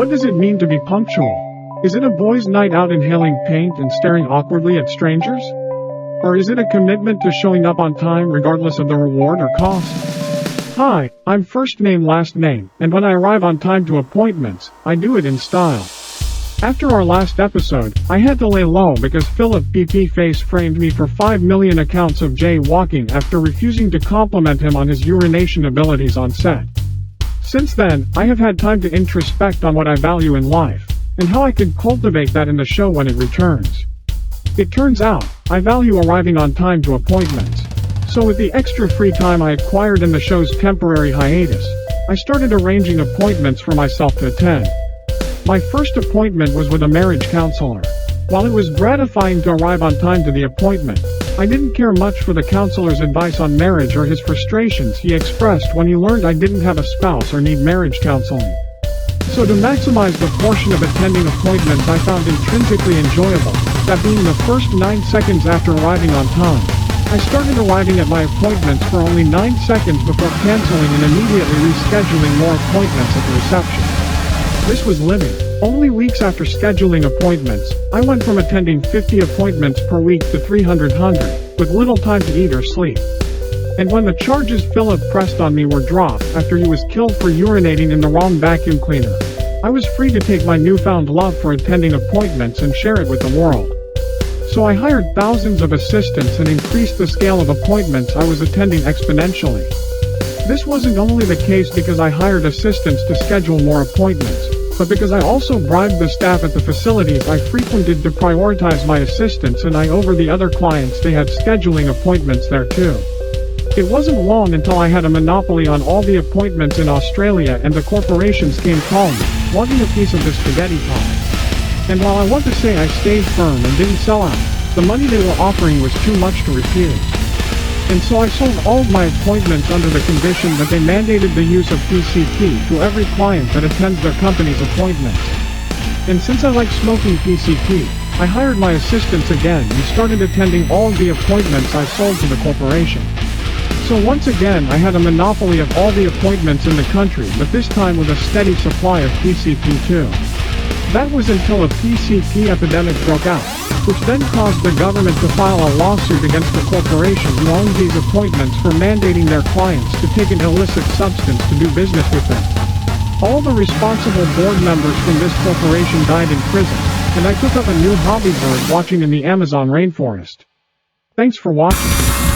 What does it mean to be punctual? Is it a boys' night out inhaling paint and staring awkwardly at strangers? Or is it a commitment to showing up on time regardless of the reward or cost? Hi, I'm first name last name, and when I arrive on time to appointments, I do it in style. After our last episode, I had to lay low because Philip PP face framed me for 5 million accounts of jaywalking after refusing to compliment him on his urination abilities on set. Since then, I have had time to introspect on what I value in life, and how I could cultivate that in the show when it returns. It turns out, I value arriving on time to appointments. So with the extra free time I acquired in the show's temporary hiatus, I started arranging appointments for myself to attend. My first appointment was with a marriage counselor. While it was gratifying to arrive on time to the appointment, I didn't care much for the counselor's advice on marriage or his frustrations he expressed when he learned I didn't have a spouse or need marriage counseling. So to maximize the portion of attending appointments I found intrinsically enjoyable, that being the first 9 seconds after arriving on time, I started arriving at my appointments for only 9 seconds before canceling and immediately rescheduling more appointments at the reception. This was living. Only weeks after scheduling appointments, I went from attending 50 appointments per week to 300, with little time to eat or sleep. And when the charges Philip pressed on me were dropped after he was killed for urinating in the wrong vacuum cleaner, I was free to take my newfound love for attending appointments and share it with the world. So I hired thousands of assistants and increased the scale of appointments I was attending exponentially. This wasn't only the case because I hired assistants to schedule more appointments, but because I also bribed the staff at the facilities I frequented to prioritize my assistants and I over the other clients they had scheduling appointments there too. It wasn't long until I had a monopoly on all the appointments in Australia and the corporations came calling me, wanting a piece of the spaghetti pie. And while I want to say I stayed firm and didn't sell out, the money they were offering was too much to refuse. And so I sold all of my appointments under the condition that they mandated the use of PCP to every client that attends their company's appointments. And since I like smoking PCP, I hired my assistants again and started attending all of the appointments I sold to the corporation. So once again I had a monopoly of all the appointments in the country, but this time with a steady supply of PCP too. That was until a PCP epidemic broke out, which then caused the government to file a lawsuit against the corporation who owned these appointments for mandating their clients to take an illicit substance to do business with them. All the responsible board members from this corporation died in prison, and I took up a new hobby, bird watching in the Amazon rainforest. Thanks for watching.